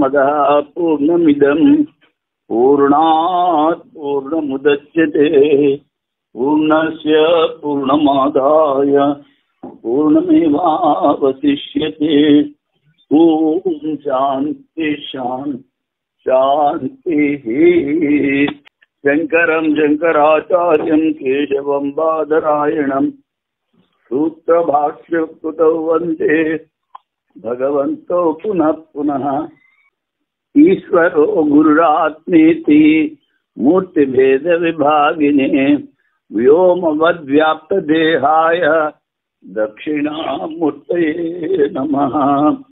పూర్ణమదః పూర్ణమిదం పూర్ణాత్ పూర్ణముదచ్యతే పూర్ణస్య పూర్ణమాదాయ పూర్ణమేవావశిష్యతే. ఓం శాంతి శాంతి శాంతి. శంకరం శంకరాచార్యం కేశవం బాదరాయణం సూత్రభాష్యకృతౌ వందే భగవంతో పునః పునః. ఈశ్వరో గురురాత్మేతి మూర్తిభేద విభాగినే వ్యోమవద్వ్యాప్తదేహాయ దక్షిణామూర్తయే నమః.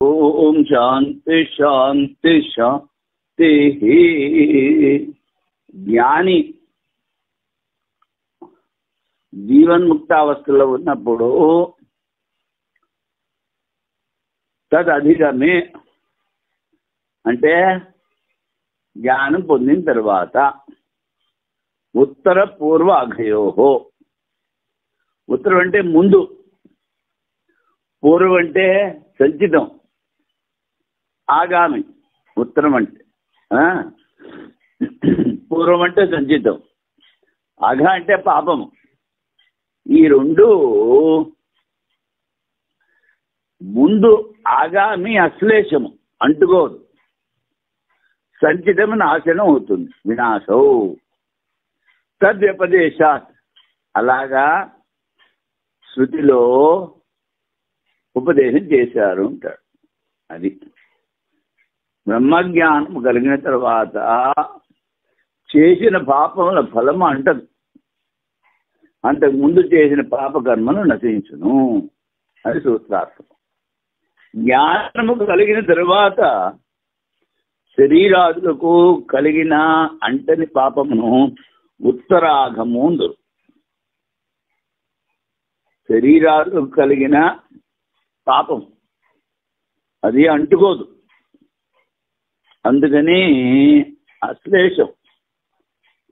ఓం శాంతి శాంతి శాంతి. జ్ఞాని జీవన్ముక్తావస్థలో ఉన్నప్పుడు తదధిగమే అంటే జ్ఞానం పొందిన తర్వాత ఉత్తర పూర్వ అఘయోహో. ఉత్తరం అంటే ముందు, పూర్వం అంటే సంచితం, ఆగామి. ఉత్తరం అంటే పూర్వం అంటే సంచితం, అఘ అంటే పాపము. ఈ రెండు ముందు ఆగామి అశ్లేషము అంటుకోదు, సంచితము నాశనం అవుతుంది, వినాశం. తద్వ్యపదేశాత్ అలాగా శృతిలో ఉపదేశం చేశారు అంటాడు. అది బ్రహ్మజ్ఞానం కలిగిన తర్వాత చేసిన పాపముల ఫలము అంటదు, అంతకుముందు చేసిన పాపకర్మను నశించును. అది సూత్రార్థం. జ్ఞానము కలిగిన తరువాత శరీరాదులకు కలిగిన అంటని పాపమును ఉత్తరాఘము. శరీరాదులకు కలిగిన పాపం అది అంటుకోదు, అందుకని అశ్లేషం,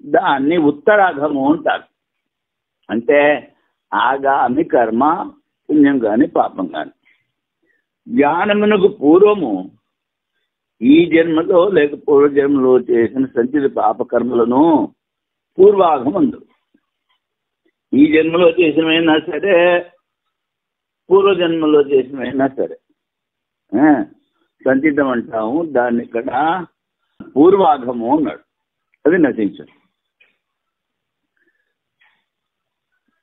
దాన్ని ఉత్తరాఘము అంటారు. అంటే ఆగామి కర్మ, పుణ్యం కానీ పాపం కానీ. జ్ఞానమునకు పూర్వము ఈ జన్మలో లేక పూర్వజన్మలో చేసిన సంచిత పాపకర్మలను పూర్వాఘమందు. ఈ జన్మలో చేసినమైనా సరే, పూర్వజన్మలో చేసినమైనా సరే సంచితం అంటాము. దాన్ని ఇక్కడ పూర్వాఘము అన్నాడు, అది నశించదు.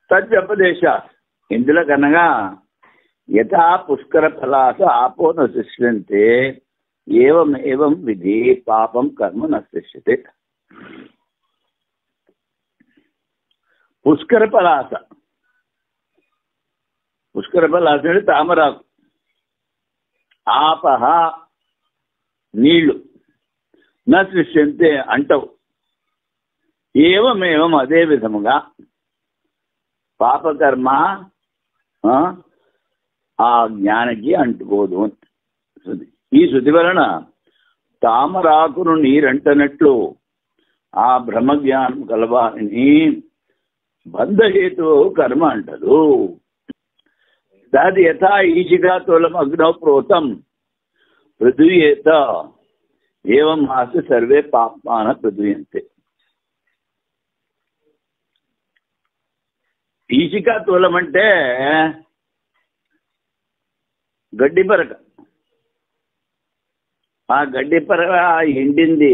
తద్వ్యపదేశ ఇందులో కనగా యథా పుష్కర ఫలాస ఆపో నశిష్యంతే ఏవం ఏవం విధి పాపం కర్మ నశిష్యతే. పుష్కర పలాస, పుష్కర పలాస అంటే తామరాకు. ఆపహ నీళ్లు, నశిష్యంతే అంటవు. ఏవమేవం అదే విధముగా పాపకర్మ ఆ జ్ఞానికి అంటుకోదు. ఈ శృతి వలన తామరాకును నీరంటనట్లు ఆ బ్రహ్మజ్ఞానం కలవాలని బంధహేతు కర్మ అంటదు. దాది యథా ఈశికా తోలం అగ్నౌ ప్రోతం పృథ్వీయేత ఏవం మాసి సర్వే పాపాన పృథ్వీయంతే. ఈశికా తోలం అంటే గడ్డి పరక. ఆ గడ్డి పరక ఎండింది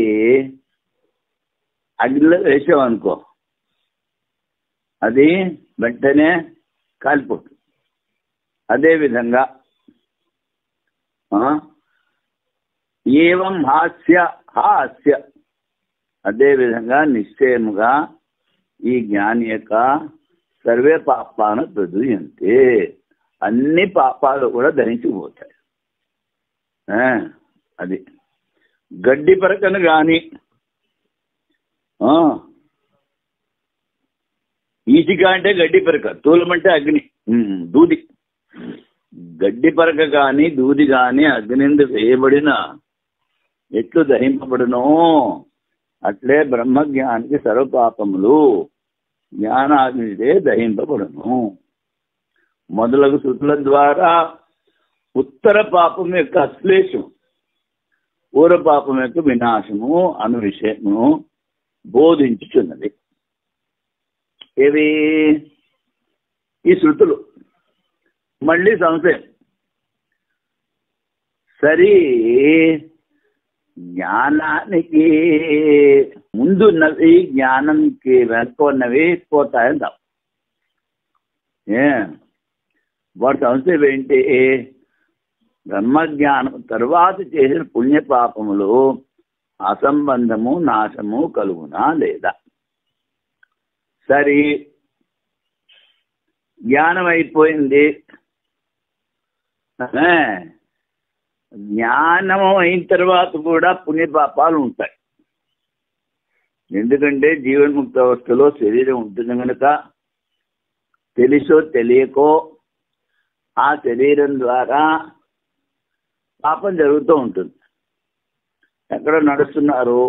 అగ్నిలో వేసామనుకో, అది వెంటనే కాలిపోతుంది. అదేవిధంగా ఏవం హాస్య అదేవిధంగా నిశ్చయముగా ఈ జ్ఞాని యొక్క సర్వే పాపాన ప్రదుయంతే, అన్ని పాపాలు కూడా ధరించిపోతాయి. అది గడ్డి పరకను కానీ ఈచిక అంటే గడ్డి పరక, తూలం అంటే అగ్ని, దూది. గడ్డి పరక కానీ దూది కానీ అగ్నిందు వేయబడిన ఎట్లు దహింపబడునో అట్లే బ్రహ్మజ్ఞానికి సర్వపాపములు జ్ఞానాగ్నిదే దహింపబడును. మొదలగు శృతుల ద్వారా ఉత్తర పాపం యొక్క అశ్లేషం పూర్వపాపం యొక్క వినాశము అను విషయము బోధించుచున్నది. ఏవి ఈ శృతులు. మళ్ళీ సంశయం. సరే, జ్ఞానానికి ముందున్నవి జ్ఞానంకి వెనక ఉన్నవి పోతాయంటాం. వాటి సంశయం ఏంటి? బ్రహ్మజ్ఞానం తర్వాత చేసిన పుణ్యపాపములు అసంబంధము నాశము కలుగునా లేదా? సరే, జ్ఞానం అయిపోయింది. జ్ఞానం అయిన తర్వాత కూడా పుణ్యపాపాలు ఉంటాయి. ఎందుకంటే జీవన్ముక్త అవస్థలో శరీరం ఉంటుంది కనుక తెలుసో తెలియకో ఆ శరీరం ద్వారా పాపం జరుగుతూ ఉంటుంది. ఎక్కడ నడుస్తున్నారు,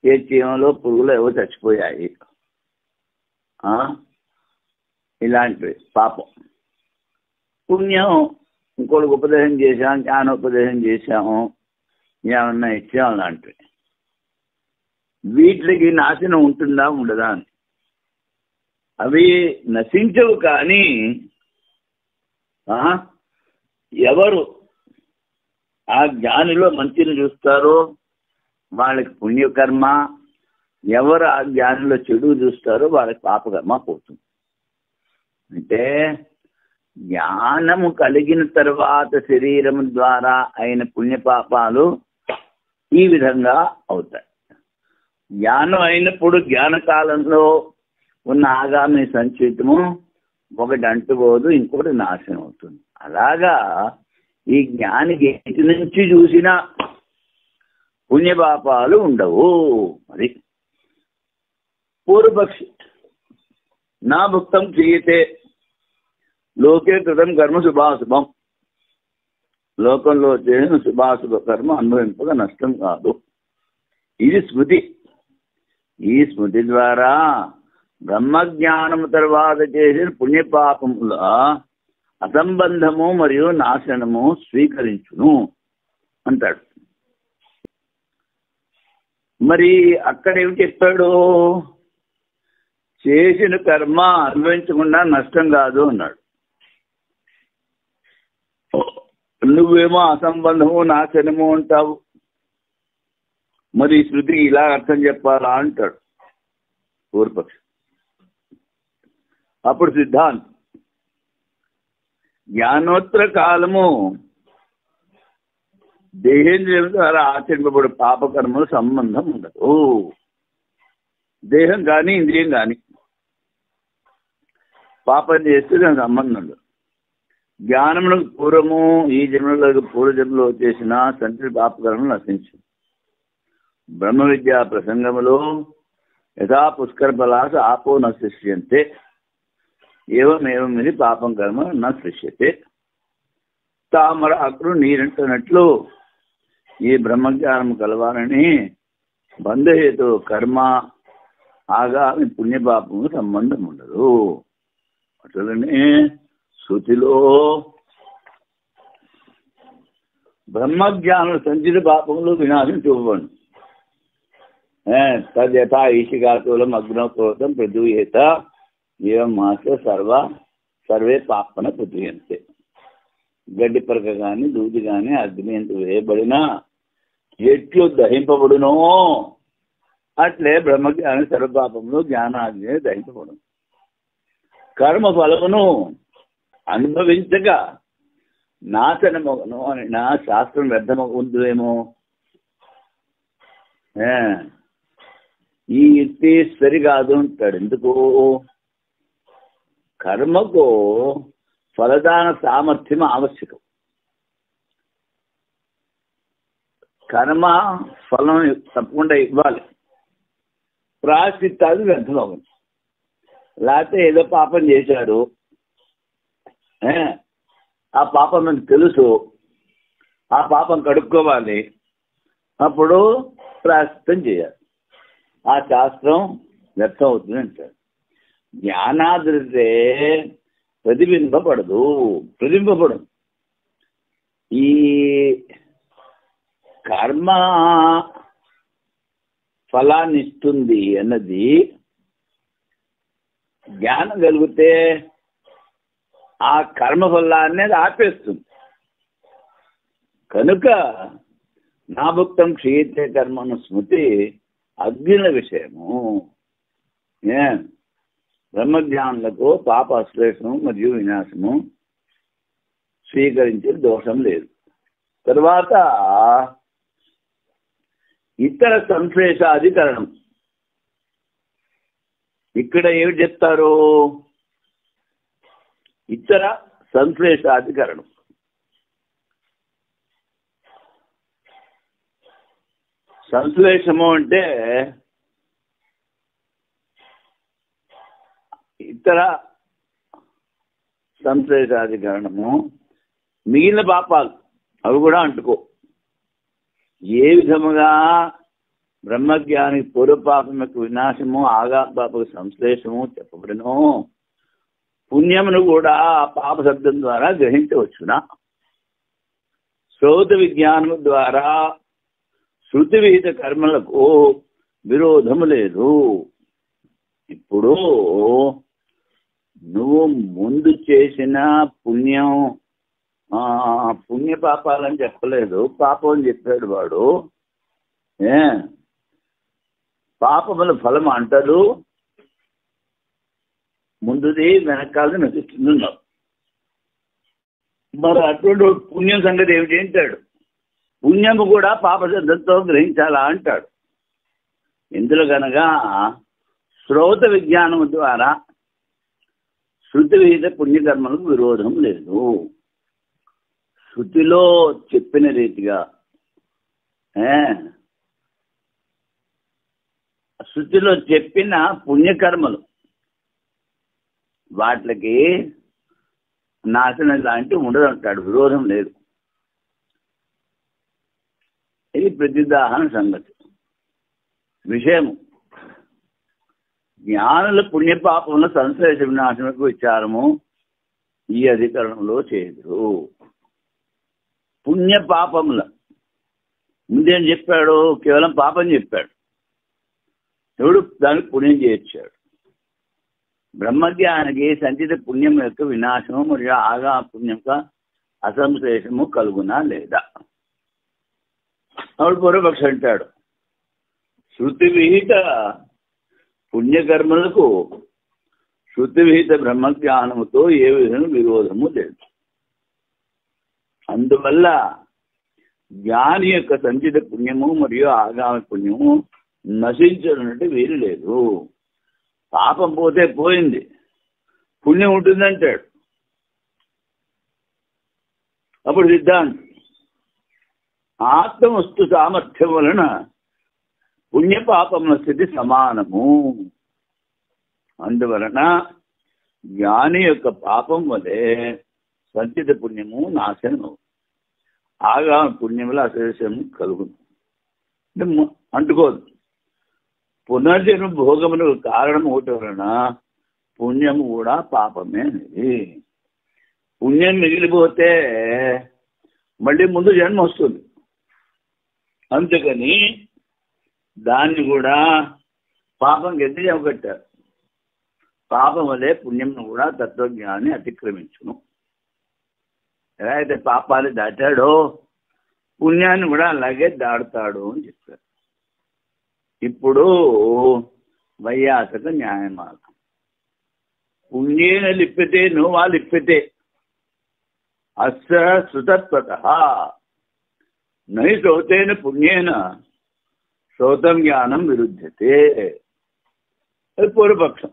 ఏ చీమలో పురుగులు ఏవో చచ్చిపోయాయి, ఇలాంటివి పాపం. పుణ్యం ఇంకోటికి ఉపదేశం చేశాం, జ్ఞానోపదేశం చేశాము, ఏమన్నా ఇచ్చాం, లాంటివి. వీటికి నాశనం ఉంటుందా ఉండదా అని. అవి నశించవు. కానీ ఎవరు ఆ జ్ఞానిలో మంచిని చూస్తారో వాళ్ళకి పుణ్యకర్మ, ఎవరు ఆ జ్ఞానిలో చెడు చూస్తారో వాళ్ళకి పాపకర్మ పోతుంది. అంటే జ్ఞానము కలిగిన తర్వాత శరీరం ద్వారా అయిన పుణ్యపాపాలు ఈ విధంగా అవుతాయి. జ్ఞానం అయినప్పుడు జ్ఞానకాలంలో ఉన్న ఆగామి సంచితము ఒకటి అంటుకోదు, ఇంకోటి నాశనం అవుతుంది. అలాగా ఈ జ్ఞానికి ఎటు నుంచి చూసినా పుణ్యపాపాలు ఉండవు. మరి పూర్వపక్షి నా భుక్తం క్రియతే లోకే కృతం కర్మ శుభాశుభం. లోకంలో చేసిన శుభాశుభ కర్మ అనుభవింపగా నష్టం కాదు. ఇది స్మృతి. ఈ స్మృతి ద్వారా బ్రహ్మజ్ఞానము తర్వాత చేసిన పుణ్యపాపముల అసంబంధము మరియు నాశనము స్వీకరించును అంటాడు. మరి అక్కడ ఏమి చెప్పాడు? చేసిన కర్మ అనుభవించకుండా నష్టం కాదు అన్నాడు. నువ్వేమో అసంబంధము నాశనము అంటావు, మరి శృతికి ఇలా అర్థం చెప్పాలా అంటాడు పూర్వపక్షం. అప్పుడు సిద్ధాంతం, జ్ఞానోత్తర కాలము దేహేంద్రియం ద్వారా ఆచరింపబడే పాపకర్మలు సంబంధం ఉండదు. దేహం కానీ ఇంద్రియం కానీ పాపం చేస్తే దానికి సంబంధం ఉండదు. జ్ఞానములకు పూర్వము ఈ జన్మలకు పూర్వజన్మలో చేసిన సంతతి పాపకర్మలు నశించింది. బ్రహ్మ విద్యా ప్రసంగములో యథా పుష్కర ఫలాస ఆపో నశిష్యంతే ఏమేవం ఇది పాపం కర్మ నశిష్యతే. తామర అగ్రు నీరంటున్నట్లు ఈ బ్రహ్మజ్ఞానం కలవాలని బంధహేతు కర్మ ఆగామి పుణ్యపాపము సంబంధం ఉండదు. అట్లనే శృతిలో బ్రహ్మజ్ఞానం సంచిత పాపములు వినాశం చూపబడి తద్యథా ఈశికాతులం అగ్నోక్రోతం ప్రదూయేత ఏం మాస సర్వే పాపన ప్రదూయంతే. గడ్డి పరక కానీ దూది కానీ అగ్ని ఎంత వేయబడినా ఎట్లు దహింపబడునో అట్లే బ్రహ్మజ్ఞానం సర్వపాపములు జ్ఞానాగ్ని దహింపబడును. కర్మ ఫలమును అనుభవించక నాశనమగును అని నా శాస్త్రం వ్యర్థమవుతుందేమో. ఈ యుక్తి సరికాదు అంటాడు. ఎందుకు? కర్మకు ఫలదాన సామర్థ్యం ఆవశ్యకం. కర్మ ఫలం తప్పకుండా ఇవ్వాలి. ప్రాయశ్చిత్తాలు వ్యర్థమవును. లేకపోతే ఏదో పాపం చేశాడు, ఆ పాపం మనకు తెలుసు, ఆ పాపం కడుక్కోవాలి, అప్పుడు ప్రాయశ్చిత్తం చేయాలి. ఆ శాస్త్రం వ్యర్థం అవుతుంది అంటారు. జ్ఞానాదృతే ప్రతిబింబపడదు. ఈ కర్మ ఫలాన్ని ఇస్తుంది అన్నది జ్ఞానం కలిగితే ఆ కర్మ ఫలాన్ని అది ఆపేస్తుంది. కనుక నాభుక్తం క్షీయతే కర్మను స్మృతి అగ్ని విషయము. బ్రహ్మజ్ఞానులకు పాప అశ్లేషము మరియు వినాశము స్వీకరించే దోషం లేదు. తర్వాత ఇతర సంశ్లేషాధికరణం. ఇక్కడ ఏమి చెప్తారు? ఇతర సంశ్లేషాధికరణం. సంశ్లేషము అంటే ఇతర సంశ్లేషాధికరణము మిగిలిన పాపాలు అవి కూడా అంటుకో. ఏ విధముగా బ్రహ్మజ్ఞాని పూర్వపాపం యొక్క వినాశము ఆగాపాపకు సంశ్లేషము చెప్పబడినో పుణ్యమును కూడా పాప శబ్దం ద్వారా గ్రహించవచ్చునా? శ్రౌత విజ్ఞానము ద్వారా శృతి విహిత కర్మలకు విరోధము లేదు. ఇప్పుడు నువ్వు ముందు చేసిన పుణ్యం పుణ్య పాపాలని చెప్పలేదు, పాపం అని చెప్పాడు వాడు. పాపముల ఫలం అంటారు, ముందుది వెనకాలని నశిస్తున్నావు. మరి అటువంటి పుణ్యం సంగతి ఏమిటి అంటాడు. పుణ్యము కూడా పాప శబ్దంతో గ్రహించాలా అంటాడు. ఇందులో కనుక శ్రౌత విజ్ఞానము ద్వారా శృతి విహిత పుణ్యకర్మలకు విరోధం లేదు. శృతిలో చెప్పిన రీతిగా శృతిలో చెప్పిన పుణ్యకర్మలు వాటికి నాశనం లాంటివి ఉండదు అంటాడు, విరోధం లేదు. ఇది ప్రతిదాహన సంగతి విషయము. జ్ఞానుల పుణ్యపాపముల సంశ్లేష వినాశనకు విచారము ఈ అధికరణంలో చేయదు. పుణ్యపాపముల ముందేం చెప్పాడు? కేవలం పాపం చెప్పాడు. ఎవడు దానికి పుణ్యం చేర్చాడు. బ్రహ్మజ్ఞానికి సంచిత పుణ్యం యొక్క వినాశము మరియు ఆగా పుణ్యం యొక్క అసంశ్లేషము కలుగునా లేదా? అప్పుడు పూర్వపక్ష అంటాడు, శృతి విహిత పుణ్యకర్మలకు శృతి విహిత బ్రహ్మజ్ఞానముతో ఏ విధంగా విరోధము లేదు. అందువల్ల జ్ఞాని యొక్క సంచిత పుణ్యము మరియు ఆగామి పుణ్యము నశించనున్నట్టు వీలు లేదు. పాపం పోతే పోయింది, పుణ్యం ఉంటుందంటాడు. అప్పుడు సిద్ధాంతం ఆత్మవస్తు సామర్థ్యం వలన పుణ్యపాపముల స్థితి సమానము. అందువలన జ్ఞాని యొక్క పాపం వలె సంచిత పుణ్యము నాశనము, ఆగామి పుణ్యముల అశేషము కలుగును, అంటుకోదు. పునర్జన్మ భోగములకు కారణం ఒకటి వలన పుణ్యము కూడా పాపమే అనేది. పుణ్యం మిగిలిపోతే మళ్ళీ ముందు జన్మ వస్తుంది. అందుకని దాన్ని కూడా పాపం కింద జమకట్టారు. పాపం వల్లే పుణ్యంను కూడా తత్వజ్ఞాన్ని అతిక్రమించును. ఎలా అయితే పాపాన్ని దాటాడో పుణ్యాన్ని కూడా అలాగే దాడుతాడు అని చెప్పారు. ఇప్పుడు వైయాసక న్యాయమార్గం. పుణ్యేన లిప్యతే నోవా లిప్యతే అస్య శృతత్వతః నహి శ్రౌతేన పుణ్యేన శ్రౌతం జ్ఞానం విరుధ్యతే. అది పూర్వపక్షం.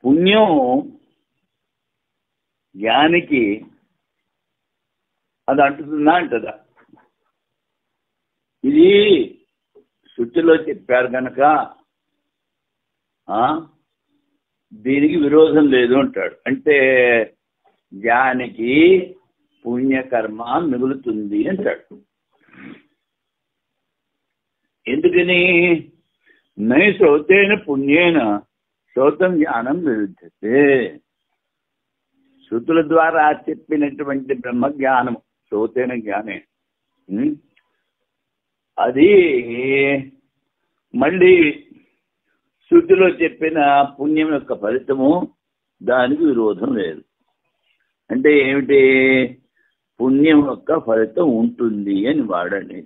పుణ్యం జ్ఞానికి అది అంటుతుందా అంటదా? ఇది శృతిలో చెప్పారు కనుక దీనికి విరోధం లేదు అంటాడు. అంటే జ్ఞానికి పుణ్యకర్మ మిగులుతుంది అంటాడు. ఎందుకని? నై శ్రౌతేన పుణ్యేన శ్రౌతం జ్ఞానం విరుద్ధతే. శృతుల ద్వారా చెప్పినటువంటి బ్రహ్మజ్ఞానము శ్రోతైన జ్ఞానే అది మళ్ళీ శృతిలో చెప్పిన పుణ్యం యొక్క ఫలితము దానికి విరోధం లేదు. అంటే ఏమిటి? పుణ్యం యొక్క ఫలితం ఉంటుంది అని వాడండి.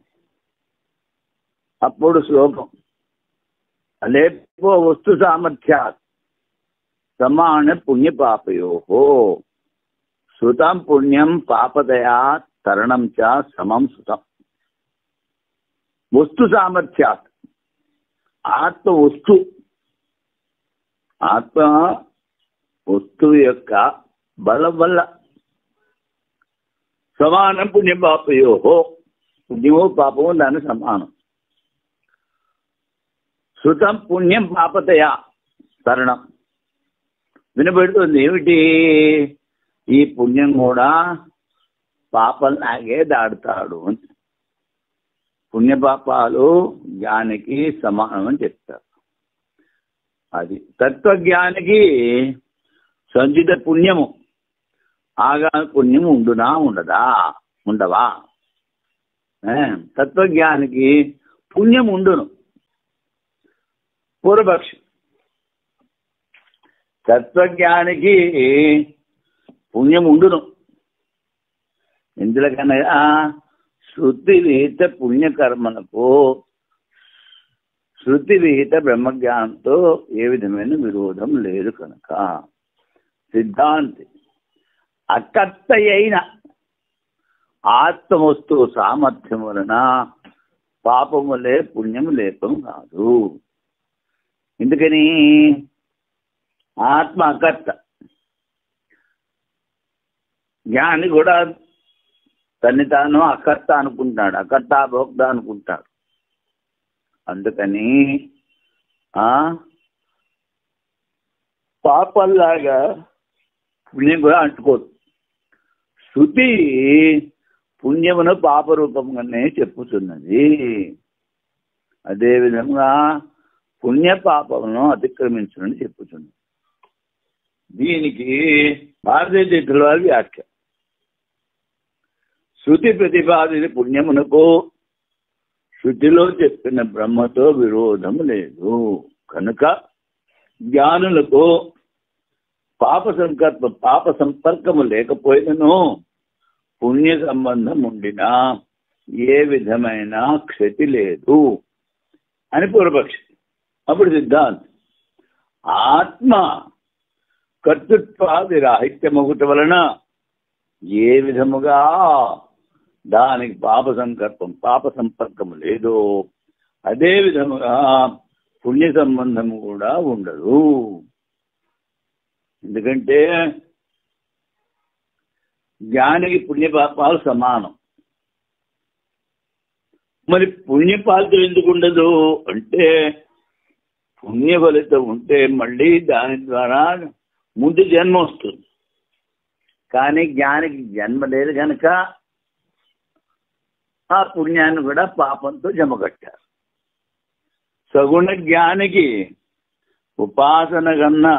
అప్పుడు శ్లోకం అలేపో వస్తు సామర్థ్యాత్ సమాన పుణ్యపాపయోహో శృతం పుణ్యం పాపదయా తరణం చ సమం సుతం. వస్తు సామర్థ్యాత్ ఆత్మ వస్తువు యొక్క బలం వల్ల సమానం పుణ్యం పాపయోహో పుణ్యమో పాపమో దాని సమానం. శృతం పుణ్యం పాపతయా తరణం వినబడుతుంది. ఏమిటి? ఈ పుణ్యం కూడా పాపంలాగే దాడుతాడు అని. పుణ్యపాపాలు జ్ఞానికి సమానం అని చెప్తారు. అది తత్వజ్ఞానికి సంచిత పుణ్యము ఆగామి పుణ్యము ఉండునా ఉండవా? తత్వజ్ఞానికి పుణ్యం ఉండును. పూర్వపక్షం తత్వజ్ఞానికి పుణ్యం ఉండును ఎందుకనగా శృతి విహిత పుణ్యకర్మలకు శృతి విహిత బ్రహ్మజ్ఞానంతో ఏ విధమైన విరోధం లేదు కనుక సిద్ధాంతి అకర్త అయిన ఆత్మవస్తువు సామర్థ్యం వలన పాపములే పుణ్యము లేపం కాదు. ఎందుకని? ఆత్మ అకర్త. జ్ఞాని కూడా తన్ని తాను అకర్త అనుకుంటాడు, అకర్త భోక్త అనుకుంటాడు. అందుకని పాపల్లాగా పుణ్యం కూడా అంటుకోదు. శృతి పుణ్యమును పాపరూపంగానే చెప్పుతున్నది. అదేవిధంగా పుణ్య పాపమును అతిక్రమించునని చెప్పుతున్నది. దీనికి భారతీయ తీర్థుల వారి వ్యాఖ్య శృతి ప్రతిపాదిత పుణ్యమునకు శృతిలో చెప్పిన బ్రహ్మతో విరోధం లేదు కనుక జ్ఞానులకు పాప సంపర్కము లేకపోయినను పుణ్య సంబంధం ఉండినా ఏ విధమైన క్షతి లేదు అని పూర్వపక్షి. అప్పుడు సిద్ధాంతం ఆత్మ కర్తృత్వాది రాహిత్యమగుట వలన ఏ విధముగా దానికి పాప సంపర్కము లేదో అదే విధముగా పుణ్య సంబంధము కూడా ఉండదు. ఎందుకంటే జ్ఞానికి పుణ్యపాపాలు సమానం. మరి పుణ్యపాలతో ఎందుకు ఉండదు అంటే పుణ్య ఫలితం ఉంటే మళ్ళీ దాని ద్వారా ముందు జన్మ వస్తుంది. కానీ జ్ఞానికి జన్మ లేదు కనుక ఆ పుణ్యాన్ని కూడా పాపంతో జమ కట్టారు. సగుణ జ్ఞానికి ఉపాసన కన్నా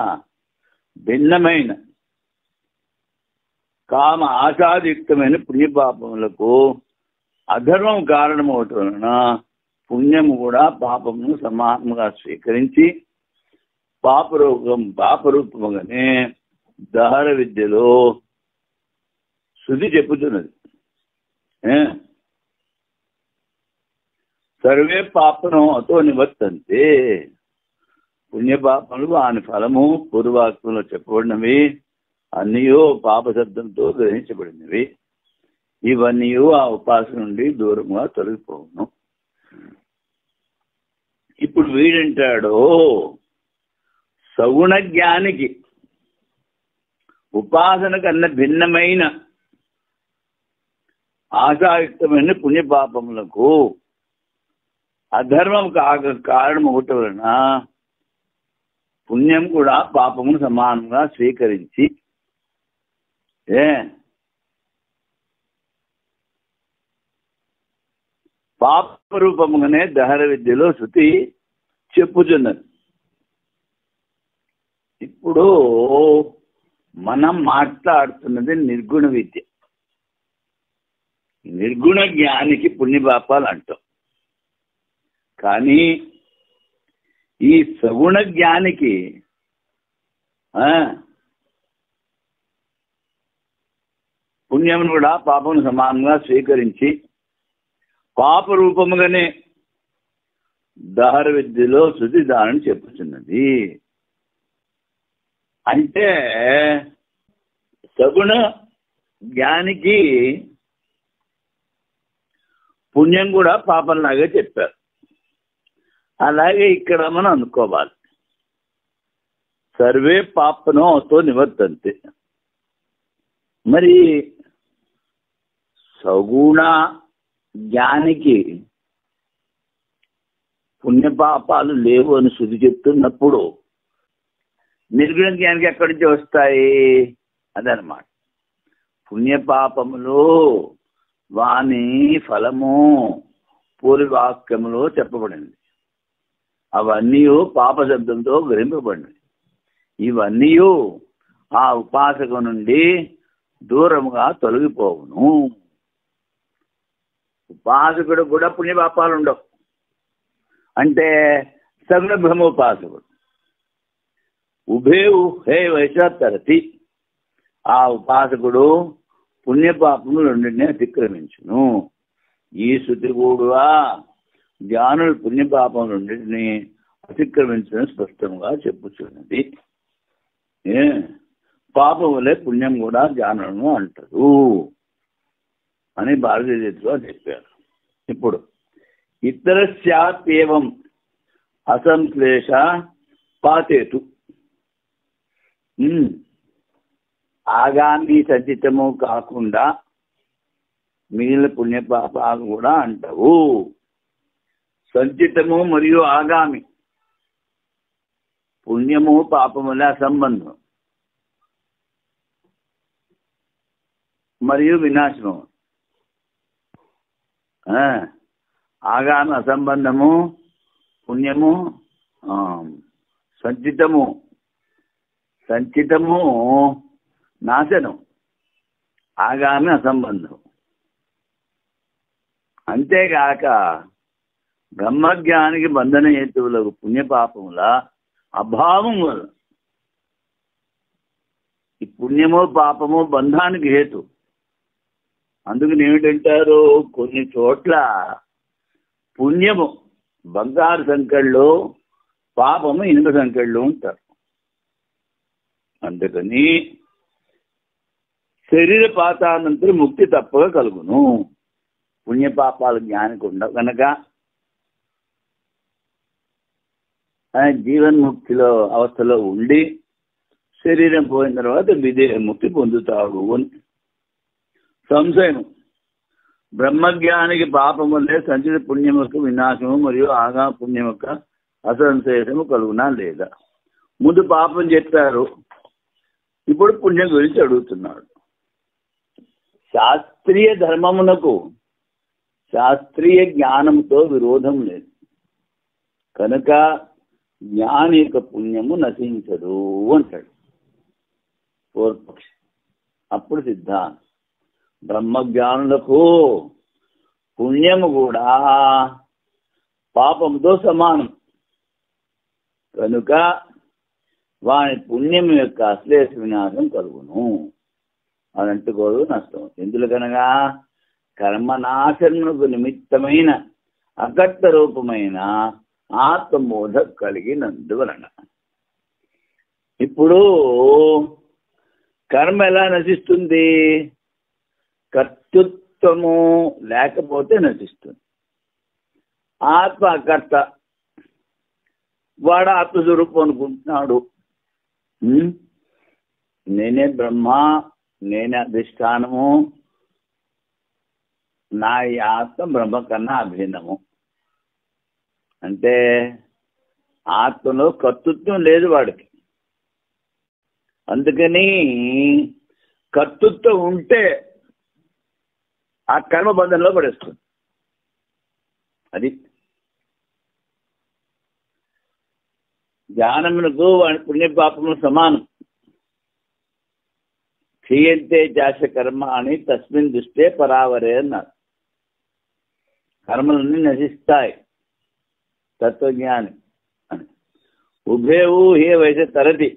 భిన్నమైన కామ ఆశాదియుక్తమైన పుణ్యపాపములకు అధర్మం కారణమవుట వలన పుణ్యము కూడా పాపమును సమానంగా స్వీకరించి పాపరూపముగానే దహర విద్యలో శృతి చెప్పుతున్నది. సర్వే పాపనం అతో నివర్తంతే. పుణ్యపాపములు వాని ఫలము పూర్వాక్తంలో చెప్పబడినవి అన్నయో పాపశబ్దంతో గ్రహించబడినవి. ఇవన్నీ ఆ ఉపాసన నుండి దూరంగా తొలగిపోవును. ఇప్పుడు వీడంటాడు సగుణ జ్ఞానికి ఉపాసన కన్నా భిన్నమైన ఆశాయుక్తమైన పుణ్యపాపములకు అధర్మం కారణం ఒకటి వలన పుణ్యం కూడా పాపమును సమానంగా స్వీకరించి పాపరూపముగానే దహర విద్యలో శృతి చెప్పుతున్నది. ఇప్పుడు మనం మాట్లాడుతున్నది నిర్గుణ విద్య. నిర్గుణ జ్ఞానికి పుణ్యపాపాలు అంటాం. కానీ ఈ సగుణ జ్ఞానికి పుణ్యమును కూడా పాపమును సమానంగా స్వీకరించి పాప రూపముగానే దహర విద్యలో శృతి దానని చెప్పుతున్నది. అంటే సగుణ జ్ఞానికి పుణ్యం కూడా పాపంలాగే చెప్పారు. అలాగే ఇక్కడ మనం అనుకోవాలి, సర్వే పాపనోతో నివర్తంతే. మరి సగుణ జ్ఞానికి పుణ్యపాపాలు లేవు అని శృతి చెప్తున్నప్పుడు నిర్గుణ జ్ఞానికి ఎక్కడి నుంచి వస్తాయి? అదనమాట. పుణ్యపాపములు వాని ఫలము పూర్వవాక్యములో చెప్పబడింది. అవన్నీ పాప శబ్దంతో గ్రహింపబడినవి. ఇవన్నీ ఆ ఉపాసక నుండి దూరముగా తొలగిపోవును. ఉపాసకుడు కూడా పుణ్యపాపాలు ఉండవు. అంటే సగుణ బ్రహ్మోపాసకుడు ఉభేవు హే వైశాతరతి, ఆ ఉపాసకుడు పుణ్యపాపము రెండింటినీ అతిక్రమించును. ఈ శృతి కూడా జ్ఞానులు పుణ్యపాపం రెండింటినీ అతిక్రమించడం స్పష్టంగా చెప్పుచున్నది. పాపం వల్లే పుణ్యం కూడా జ్ఞానులను అంటారు అని భారతీయులు చెప్పారు. ఇప్పుడు ఇతరస్యాప్యేవం అసంశ్లేష పాతేతు, ఆగామి సంచితము కాకుండా మిగిలిన పుణ్యపాపాలు కూడా అంటావు. సంచితము మరియు ఆగామి, పుణ్యము పాపముల సంబంధం మరియు వినాశము. ఆగామి అసంబంధము, పుణ్యము సంచితము నాశనం, ఆగామి అసంబంధం. అంతేగాక బ్రహ్మజ్ఞానికి బంధన హేతువులకు పుణ్యపాపముల అభావం వల్ల, ఈ పుణ్యము పాపము బంధానికి హేతు. అందుకని ఏమిటంటారు, కొన్ని చోట్ల పుణ్యము బంగారు సంఖ్యల్లో, పాపము ఇనుప సంఖ్యల్లో ఉంటారు. అందుకని శరీర పాతానంతరం ముక్తి తప్పగా కలుగును. పుణ్యపాపాలు జ్ఞానికి ఉండవు కనుక జీవన్ముక్తిలో అవస్థలో ఉండి శరీరం పోయిన తర్వాత విదేహ ముక్తి పొందుతాడు అని సంశయం. బ్రహ్మజ్ఞానికి పాపం వల్లే సంచిత పుణ్యం యొక్క వినాశము మరియు ఆగా పుణ్యం యొక్క అసంశేషము కలుగునా లేదా? ముందు పాపం చెప్పారు, ఇప్పుడు పుణ్యం గురించి అడుగుతున్నాడు. శాస్త్రీయ ధర్మమునకు శాస్త్రీయ జ్ఞానంతో విరోధం లేదు కనుక జ్ఞాని యొక్క పుణ్యము నశించదు అంటాడు పూర్వపక్షి. అప్పుడు సిద్ధాంతం, బ్రహ్మజ్ఞానులకు పుణ్యము కూడా పాపంతో సమానం కనుక వాని పుణ్యం యొక్క అశ్లేష వినాశం కలుగును. అని అంటుకోదు నష్టం. ఎందుకనగా కర్మనాశనకు నిమిత్తమైన అకర్త రూపమైన ఆత్మబోధ కలిగినందువలన. ఇప్పుడు కర్మ ఎలా నశిస్తుంది? కర్తృత్వము లేకపోతే నశిస్తుంది. ఆత్మ అకర్త, వాడు ఆత్మస్వరూపం అనుకుంటున్నాడు. నేనే బ్రహ్మ, నేనే అధిష్టానము, నా ఈ ఆత్మ బ్రహ్మ కన్నా అభిన్నము. అంటే ఆత్మలో కర్తృత్వం లేదు వాడికి. అందుకని కర్తృత్వం ఉంటే ఆ కర్మబంధంలో పడేస్తుంది. అది జ్ఞానమునకు వాడి పుణ్యపాపము సమానం. క్షీయంతే చాశ కర్మ అని తస్మిన్ దృష్టే పరావరే అన్నారు. కర్మలన్నీ నశిస్తాయి తత్వజ్ఞాని అని. ఉభేవు హే వైద్య తరతి,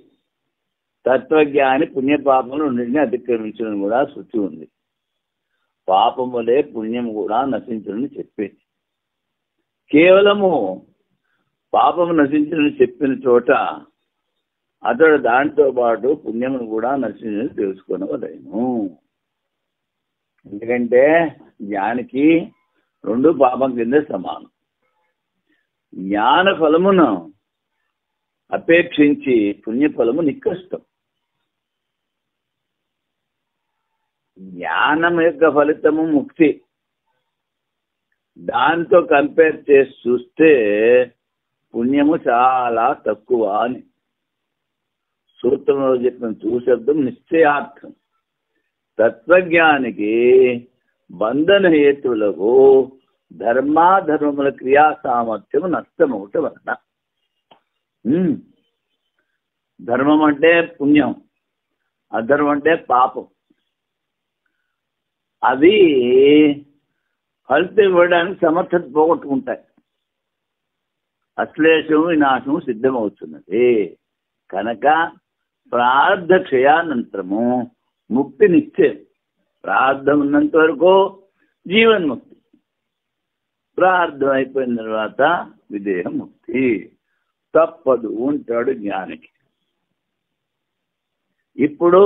తత్వజ్ఞాని పుణ్యపాపములు రెండింటిని అతిక్రమించడం కూడా శృతి ఉంది. పాపములే పుణ్యం కూడా నశించడని చెప్పేది. కేవలము పాపము నశించడని చెప్పిన చోట అతడు దాంతో పాటు పుణ్యమును కూడా నశించని తెలుసుకునవలేను. ఎందుకంటే జ్ఞానికి రెండు పాపం కింద సమానం. జ్ఞాన ఫలమును అపేక్షించి పుణ్యఫలము నికృష్టం. జ్ఞానం యొక్క ఫలితము ముక్తి. దాంతో కంపేర్ చేసి చూస్తే పుణ్యము చాలా తక్కువ అని సూత్రంలో చెప్పిన శబ్దం నిశ్చయార్థం. తత్వజ్ఞానికి బంధన హేతువులకు ధర్మాధర్మముల క్రియా సామర్థ్యము నష్టమవటం వలన. ధర్మం అంటే పుణ్యం, అధర్మం అంటే పాపం. అవి ఫలితం ఇవ్వడానికి సమర్థత పోగొట్టుకుంటాయి. అశ్లేషము వినాశము సిద్ధమవుతున్నది కనుక ప్రార్థ క్షయానంతరము ముక్తి నిశ్చయం. ప్రార్థం ఉన్నంత వరకు జీవన్ముక్తి, ప్రార్థం అయిపోయిన తర్వాత విదేహ ముక్తి తప్పదు ఉంటాడు జ్ఞానికి. ఇప్పుడు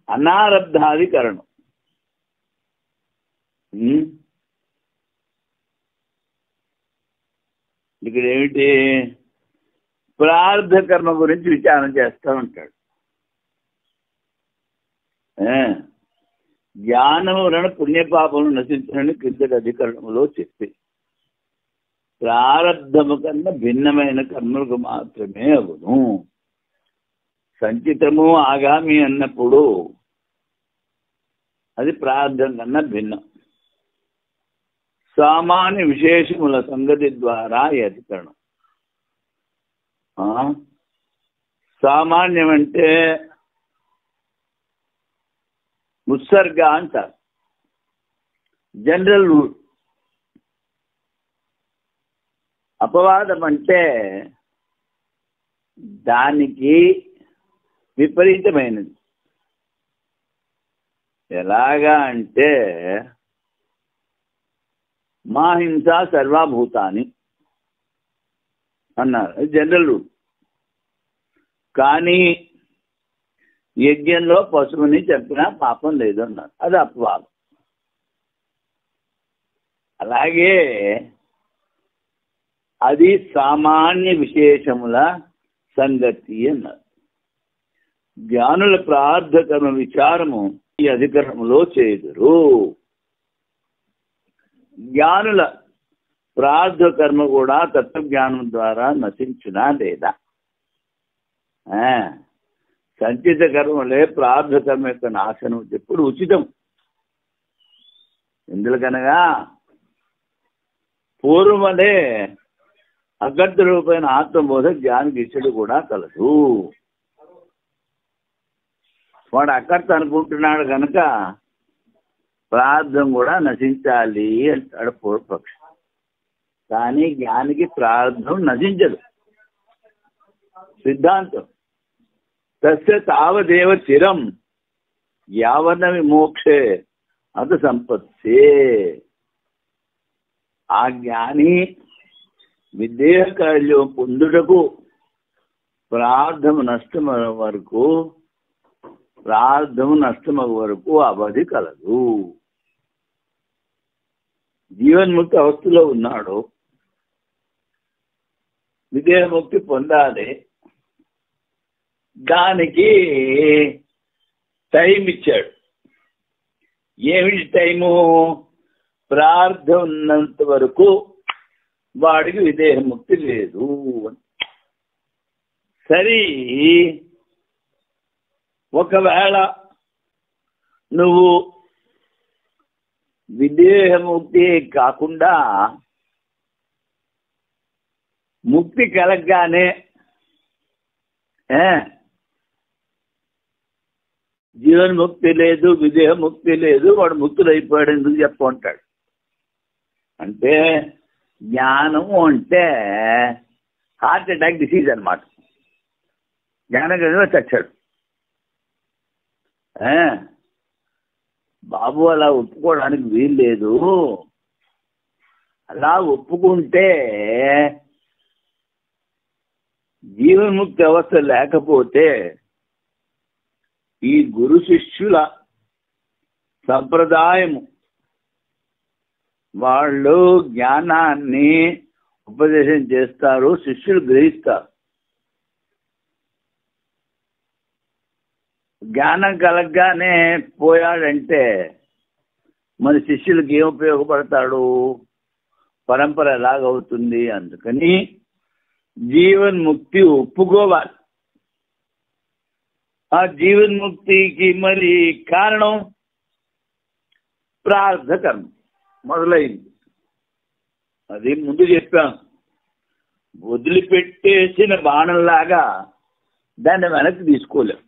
అనారబ్ధాధికరణం. ఇక్కడ ఏమిటి? ప్రార్థ కర్మ గురించి విచారణ చేస్తూ ఉంటాడు. జ్ఞానము వలన పుణ్యపాపములు నశించని క్రిందటి అధికరణములో చెప్పి ప్రారంధము కన్నా భిన్నమైన కర్మలకు మాత్రమే అవును. సంచితము ఆగామి అన్నప్పుడు అది ప్రారంధం కన్నా భిన్నం. సామాన్య విశేషముల సంగతి ద్వారా ఈ అధికరణం. సామాన్యం అంటే ముత్సర్గ అంటారు, జనరల్ రూల్. అపవాదం అంటే దానికి విపరీతమైనది. ఎలాగా అంటే మా హింస సర్వభూతాని అన్నారు, జనరల్ రూల్. కానీ యజ్ఞంలో పశువుని చెప్పినా పాపం లేదు అన్నారు, అది అపవాదం. అలాగే అది సామాన్య విశేషముల సంగతి అన్నారు. జ్ఞానుల ప్రార్థకర్మ విచారము ఈ అధికరణములో చేదురు. జ్ఞానుల ప్రార్థకర్మ కూడా తత్వజ్ఞానం ద్వారా నశించునా లేదా? సంచిత కర్మలే ప్రార్థకర్మ యొక్క నాశనం ఎప్పుడు ఉచితం. ఎందుకనగా పూర్వమనే అగర్ధ రూపైన ఆత్మబోధ జ్ఞానికి ఇచ్చడు కూడా కలదు. వాడు అకర్త అనుకుంటున్నాడు కనుక ప్రార్థం కూడా నశించాలి అంటాడు పూర్వపక్షం. కానీ జ్ఞానికి ప్రార్థం నశించదు, సిద్ధాంతం. తస్య తావదేవ చిరం యావన విమోక్షే అత సంపత్సే. ఆ జ్ఞాని విదేహ కార్యం పొందుటకు ప్రార్థము నష్టమగు వరకు అవధి కలదు. జీవన్ముక్తి అవస్థలో ఉన్నాడు, విదేహముక్తి పొందాలి. దానికి టైం ఇచ్చాడు. ఏమిటి టైము? ప్రార్థన ఉన్నంత వరకు వాడికి విదేహముక్తి లేదు. సరే, ఒకవేళ నువ్వు విదేహముక్తి కాకుండా ముక్తి కలగగానే జీవన్ముక్తి లేదు, విదేహముక్తి లేదు, వాడు ముక్తుడైపోయాడు ఎందుకు చెప్పుకుంటాడు. అంటే జ్ఞానము అంటే హార్ట్ అటాక్ డిసీజ్ అనమాట. జ్ఞానం కలిగిన చచ్చాడు. బాబు అలా ఒప్పుకోవడానికి వీలు లేదు. అలా ఒప్పుకుంటే జీవన్ముక్తి అవస్థ లేకపోతే ఈ గురు శిష్యుల సంప్రదాయము వాళ్ళు జ్ఞానాన్ని ఉపదేశం చేస్తారు, శిష్యులు గ్రహిస్తారు. జ్ఞానం కలగగానే పోయాడంటే మన శిష్యులకి ఏం ఉపయోగపడతాడు, పరంపర ఎలాగవుతుంది. అందుకని జీవన్ముక్తి ఒప్పుకోవాలి. ఆ జీవన్ముక్తికి మరి కారణం ప్రారంధ కర్మ మొదలైంది. అది ముందు చెప్పాం. వదిలిపెట్టేసిన బాణంలాగా దాన్ని వెనక్కి తీసుకోలేం,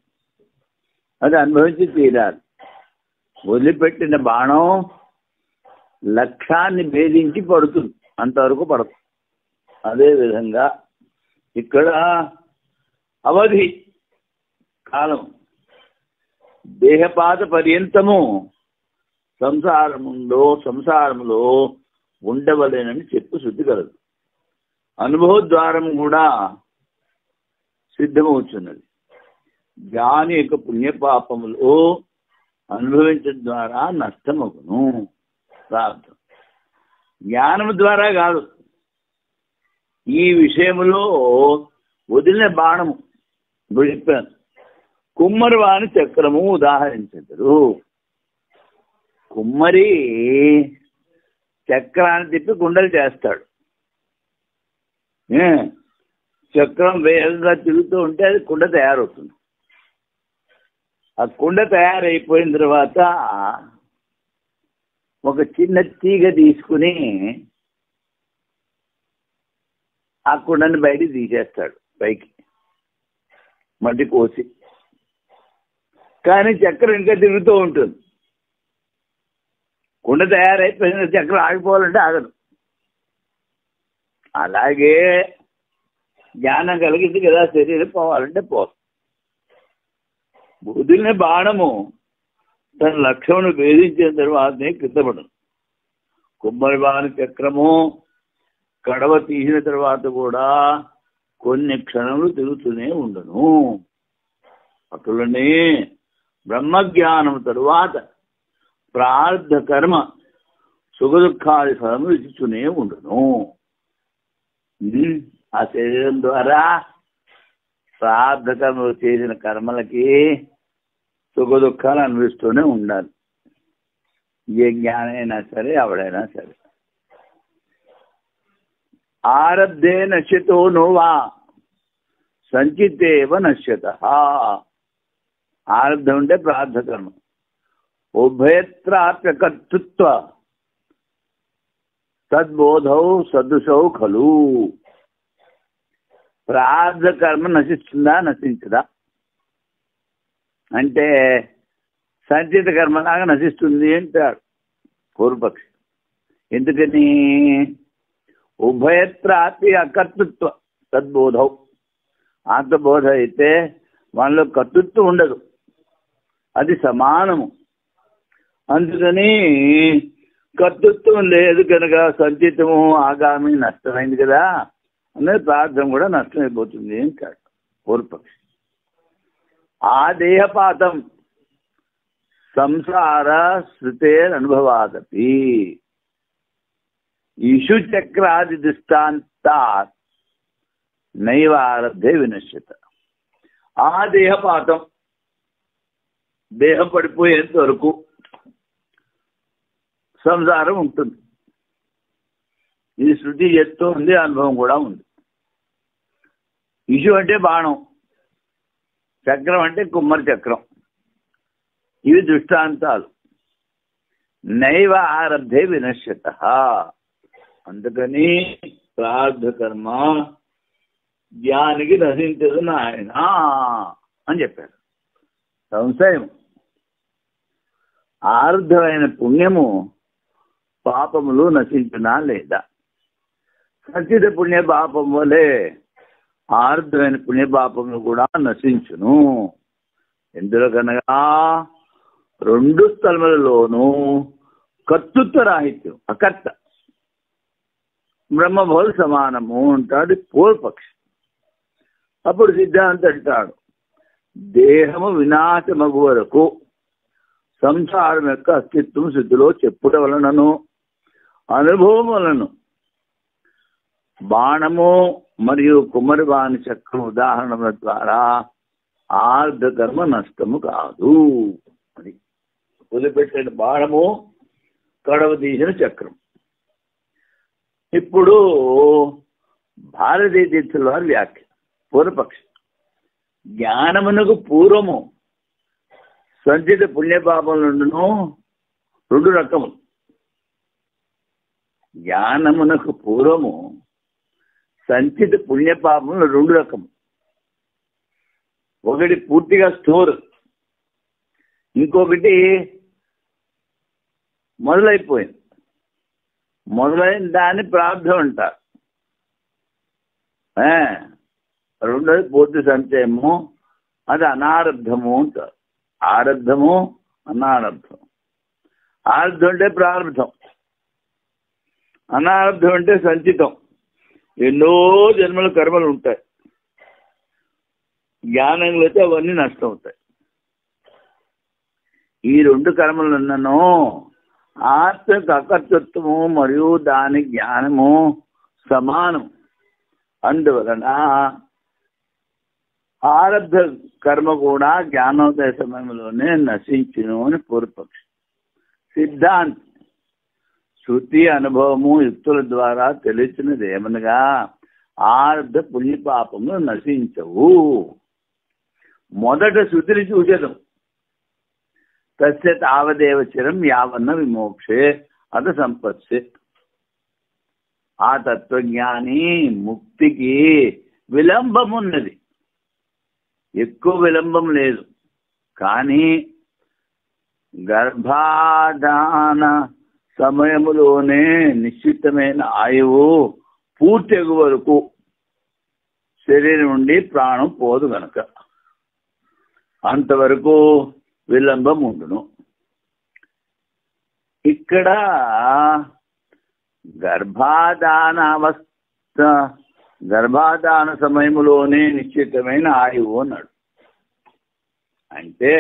అది అనుభవించి తీరాలి. వదిలిపెట్టిన బాణం లక్ష్యాన్ని భేదించి పడుతుంది, అంతవరకు పడుతుంది. అదేవిధంగా ఇక్కడ అవధి కాలం దేహపాత పర్యంతము సంసారములో ఉండవలేనని చెప్పు శుద్ధి కలదు. అనుభవ ద్వారం కూడా సిద్ధమవుతున్నది. జ్ఞాని యొక్క పుణ్యపాపములు అనుభవించడం ద్వారా నష్టమగును. ప్రార్థన జ్ఞానం ద్వారా కాదు. ఈ విషయంలో వదిలిన బాణము ఇప్పుడు చెప్పాను. కుమ్మరి వాని చక్రము ఉదాహరించరు. కుమ్మరి చక్రాన్ని తిప్పి కుండలు చేస్తాడు. చక్రం వేగంగా తిరుగుతూ ఉంటే అది కుండ తయారవుతుంది. ఆ కుండ తయారైపోయిన తర్వాత ఒక చిన్న తీగ తీసుకుని ఆ కుండని బయటికి తీసేస్తాడు, పైకి మట్టి కోసి. కానీ చక్రం ఇంకా తిరుగుతూ ఉంటుంది. కుండ తయారైపోయిన చక్రం ఆగిపోవాలంటే ఆగదు. అలాగే జ్ఞానం కలిగింది కదా, శరీరం పోవాలంటే పోదు. వదిలిన బాణము తన లక్ష్యమును భేదించిన తర్వాతనే కిందపడదు. కుమ్మరి బాణ చక్రము కడవ తీసిన తర్వాత కూడా కొన్ని క్షణములు తిరుగుతూనే ఉండను. అటులనే బ్రహ్మజ్ఞానం తరువాత ప్రార్థ కర్మ సుఖ దుఃఖాది ఫలములు ఇచ్చుతూనే ఉండను. ఆ శరీరం ద్వారా ప్రార్థ కర్మలు చేసిన కర్మలకి సుఖ దుఃఖాలు అనుభవిస్తూనే ఉండాలి. ఏ జ్ఞానైనా సరే, ఎవడైనా సరే. ఆరబ్ధే నశ్యతో నోవా సంచితేవ నశ్యత. ఆరబ్ధం అంటే ప్రార్థ కర్మ. ఉభయత్రాప్య కర్తృత్వ తద్బోధౌ సదృశౌ ఖలు. ప్రార్థ కర్మ నశిస్తుందా, నశించదా అంటే సంచిత కర్మలాగా నశిస్తుంది అంటాడు పూర్వపక్షి. ఎందుకని? ఉభయత్రాపి అకర్తృత్వ తద్బోధౌ. ఆత్మబోధ అయితే వాళ్ళలో కర్తృత్వం ఉండదు, అది సమానము. అందుకని కర్తృత్వం లేదు కనుక సంచితము ఆగామి నష్టమైంది కదా, అనేది ప్రార్థన కూడా నష్టమైపోతుంది అంటాడు పూర్వపక్షి. ఆ దేహపాతం సంసార శృతేరనుభవాదపి ఇషు చక్రాది దృష్టాంతాత్ నైవ ఆరబ్ధే వినశ్యత. ఆ దేహపాతం, దేహం పడిపోయేంత వరకు సంసారం ఉంటుంది. ఇది శృతి చెప్తూ ఉంది, అనుభవం కూడా ఉంది. ఇషు అంటే బాణం, చక్రం అంటే కుమ్మరి చక్రం. ఇవి దృష్టాంతాలు. నైవ ఆరబ్ధే వినశ్యత. అందుకని ప్రార్థ కర్మ జ్ఞానికి నశించదు నాయన అని చెప్పారు. సంశయం ఆరుద్ధమైన పుణ్యము పాపములు నశించునా లేదా? సంచిత పుణ్య పాపం వలె ఆరుద్ధమైన పుణ్య పాపములు కూడా నశించును. ఎందులో కనుక రెండు స్థలములలోనూ కర్తృత్వ రాహిత్యం, అకర్త బ్రహ్మభౌలు సమానము అంటాడు పూర్వపక్షి. అప్పుడు సిద్ధాంతి అంటాడు, దేహము వినాశమగు వరకు సంసారం యొక్క అస్తిత్వం స్థితిలో చెప్పుట వలనను అనుభవం వలన బాణము మరియు కుమ్మరి బాణి చక్రం ఉదాహరణల ద్వారా ఆర్ధ కర్మ నష్టము కాదు అని. వదిలిపెట్టిన బాణము, కడవ తీసిన చక్రం. ఇప్పుడు భారతీయ తీర్థుల వారి వ్యాఖ్య పూర్వపక్షి, జ్ఞానమునకు పూర్వము సంచిత పుణ్యపాపములను రెండు రకములు. జ్ఞానమునకు పూర్వము సంచిత పుణ్యపాపములు రెండు రకములు. ఒకటి పూర్తిగా స్టోర్, ఇంకొకటి మొదలైపోయింది. మొదలైన దాన్ని ప్రార్థన అంటారు. రెండోది పూర్తి సంచయము, అది అనారబ్ధము అంటారు. ఆరబ్ధము, అనారబ్ధం. ఆరబ్ధం అంటే ప్రారంభం, అనారబ్ధం అంటే సంచితం. ఎన్నో జన్మల కర్మలు ఉంటాయి. జ్ఞానంలో అయితే అవన్నీ నష్టం అవుతాయి. ఈ రెండు కర్మలున్నను ఆత్మకు అకర్తృత్వము మరియు దాని జ్ఞానము సమానం. అందువలన ఆరబ్ధ కర్మ కూడా జ్ఞానోదయ సమయంలోనే నశించును అని పూర్వపక్షి. సిద్ధాంతి శృతి అనుభవము యుక్తుల ద్వారా తెలిసినది ఏమనగా ఆరబ్ధ పుణ్యపాపములు నశించవు. మొదట శృతిని చూసేదం, తస్య తావదేవ చిరం యావన్న విమోక్షే అత సంపత్సే. ఆ తత్వజ్ఞాని ముక్తికి విలంబం ఉన్నది, ఎక్కువ విలంబం లేదు. కానీ గర్భాధాన సమయములోనే నిశ్చితమైన ఆయువు పూర్తి ఎగు వరకు శరీరం నుండి ప్రాణం పోదు గనక అంతవరకు విలంబం ఉండును. ఇక్కడ గర్భాధాన సమయములోనే నిశ్చితమైన ఆయువు అన్నాడు. అంటే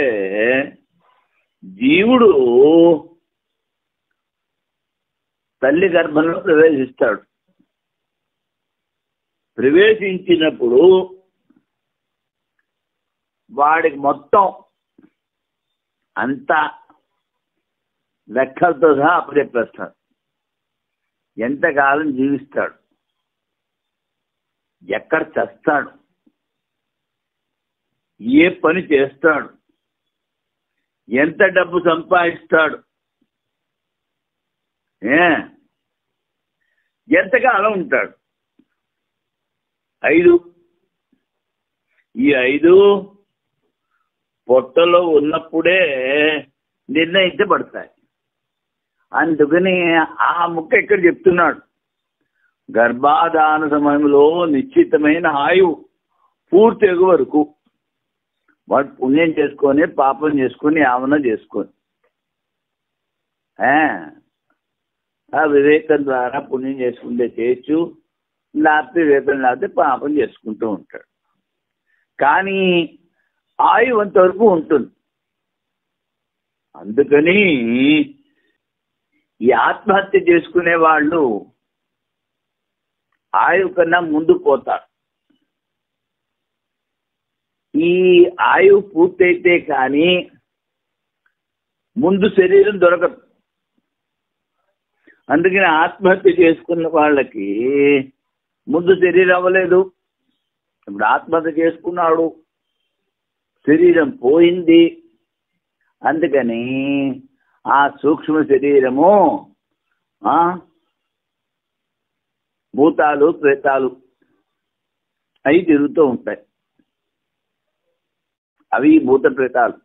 జీవుడు తల్లి గర్భంలో ప్రవేశిస్తాడు. ప్రవేశించినప్పుడు వాడికి మొత్తం అంతా లెక్కలతో సహా అప్పచెప్పేస్తాడు. ఎంతకాలం జీవిస్తాడు, ఎక్కడ చస్తాడు, ఏ పని చేస్తాడు, ఎంత డబ్బు సంపాదిస్తాడు, ఎంతకాలం ఉంటాడు. 5 ఈ 5 పొట్టలో ఉన్నప్పుడే నిర్ణయించబడతాయి. అందుకని ఆ ముక్క ఇక్కడ చెప్తున్నాడు, గర్భాధాన సమయంలో నిశ్చితమైన ఆయువు పూర్తి ఎగు వరకు వాడు పుణ్యం చేసుకొని పాపం చేసుకొని ఏమన్నా చేసుకొని ఆ వివేకం ద్వారా పుణ్యం చేసుకుంటే చేయొచ్చు, లేకపోతే వివేకం లేకపోతే పాపం చేసుకుంటూ ఉంటాడు. కానీ ఆయువు అంతవరకు ఉంటుంది. అందుకని ఈ ఆత్మహత్య చేసుకునే వాళ్ళు ఆయువు కన్నా ముందు పోతారు. ఈ ఆయువు పూర్తయితే కానీ ముందు శరీరం దొరకదు. అందుకని ఆత్మహత్య చేసుకున్న వాళ్ళకి ముందు శరీరం అవ్వలేదు. ఇప్పుడు ఆత్మహత్య చేసుకున్నాడు, శరీరం పోయింది. అందుకని ఆ సూక్ష్మ శరీరము భూతాలు ప్రేతాలు అవి తిరుగుతూ ఉంటాయి. అవి భూత ప్రేతాలు.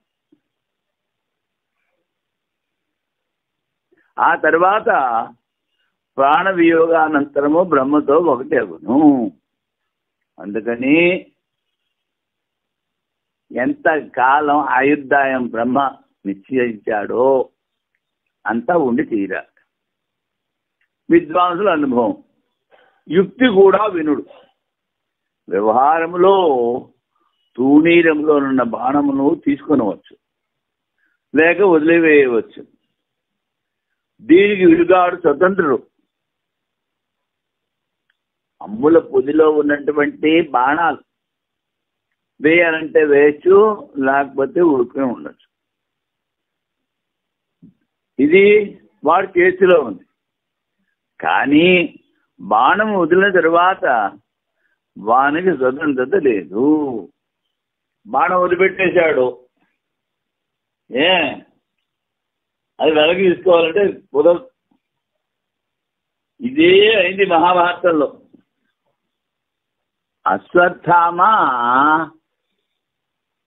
ఆ తర్వాత ప్రాణ వియోగానంతరము బ్రహ్మతో ఒకటి అగును. అందుకని ఎంత కాలం ఆయుర్దాయం బ్రహ్మ నిశ్చయించాడో అంతా ఉండి తీరాలి. విద్వాంసుల అనుభవం, యుక్తి కూడా వినుడు. వ్యవహారంలో తూణీరంలోనున్న బాణమును తీసుకొనవచ్చు, లేక వదిలివేయవచ్చు. దీనికి విడుగాడు స్వతంత్రుడు. అమ్ముల పొదిలో ఉన్నటువంటి బాణాలు వేయాలంటే వేయచ్చు, లేకపోతే ఉడుకునే ఉండొచ్చు. ఇది వాడి చేతిలో ఉంది. కానీ బాణం వదిలిన తర్వాత వానికి స్వతంత్రత లేదు. బాణం వదిలిపెట్టేశాడు, అది వెనక్కి తీసుకోవాలంటే కుదరదు. ఇదే అయింది మహాభారతంలో. అశ్వత్థామ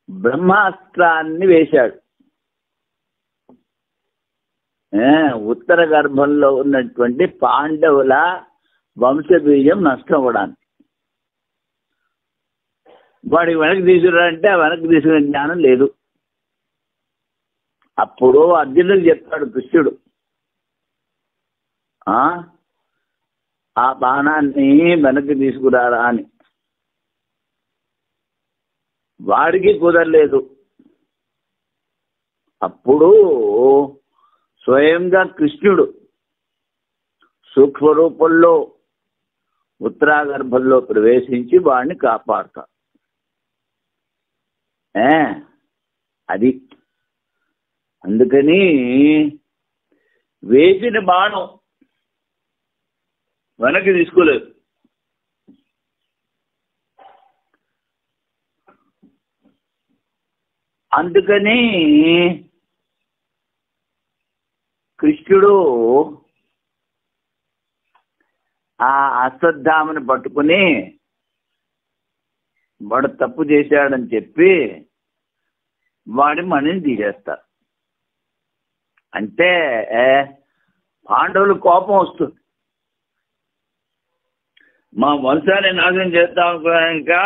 బ్రహ్మాస్త్రాన్ని వేశాడు. ఉత్తర గర్భంలో ఉన్నటువంటి పాండవుల వంశబీజం నష్టం అవ్వడానికి. వాడికి వెనక్కి తీసుకురాలంటే ఆ వెనక్కి తీసుకునే జ్ఞానం లేదు. అప్పుడు అర్జునుడికి చెప్తాడు కృష్ణుడు, ఆ బాణాన్ని వెనక్కి తీసుకురారా అని. వాడికి కుదరలేదు. అప్పుడు స్వయంగా కృష్ణుడు సూక్ష్మ రూపంలో ఉత్తరాగర్భంలో ప్రవేశించి వాడిని కాపాడుతాడు. అది అందుకని వేసిన బాణం వెనక్కి తీసుకోలేదు. అందుకని కృష్ణుడు ఆ అశ్వత్థామని పట్టుకుని వాడు తప్పు చేశాడని చెప్పి వాడి మణిని తీసేస్తారు. అంటే పాండవులు కోపం వస్తుంది. మా వంశాన్ని నాశనం చేద్దాం అనుకున్నా, ఇంకా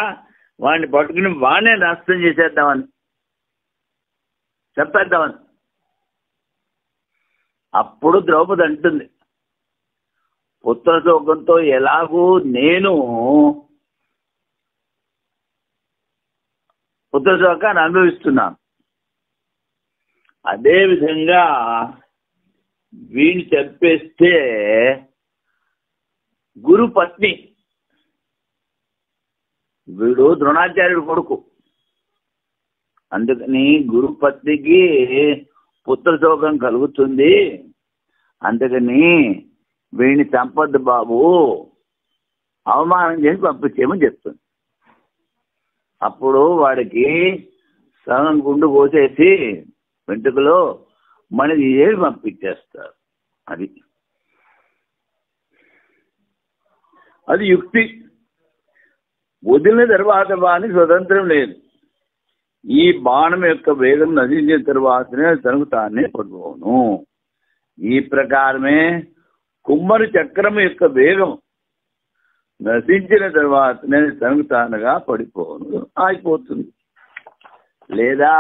వాడిని పట్టుకుని వాడినే నాశనం చేసేద్దామని చెప్పేద్దామని. అప్పుడు ద్రౌపది అంటుంది, పుత్రశోకంతో ఎలాగూ నేను పుత్రశోకాన్ని అనుభవిస్తున్నాను, అదేవిధంగా వీడిని చంపేస్తే గురు పత్ని, వీడు ద్రోణాచార్యుడు కొడుకు, అందుకని గురు పత్నికి పుత్రశోకం కలుగుతుంది, అందుకని వీడిని చంపద్దు బాబు, అవమానం చేసి పంపించేయమని చెప్తుంది. అప్పుడు వాడికి సగం గుండు పోసేసి వెంట్రుకలో మణి తీసేసి పంపించేస్తారు. అది యుక్తి. వదిలిన తర్వాత వానికి స్వతంత్రం లేదు. ఈ బాణం యొక్క వేగం నశించిన తర్వాతనే తనకు తానే పడిపోను. ఈ ప్రకారమే కుమ్మరి చక్రం యొక్క వేగం నశించిన తర్వాతనే తనకు తానుగా పడిపోను, ఆగిపోతుంది. లేదా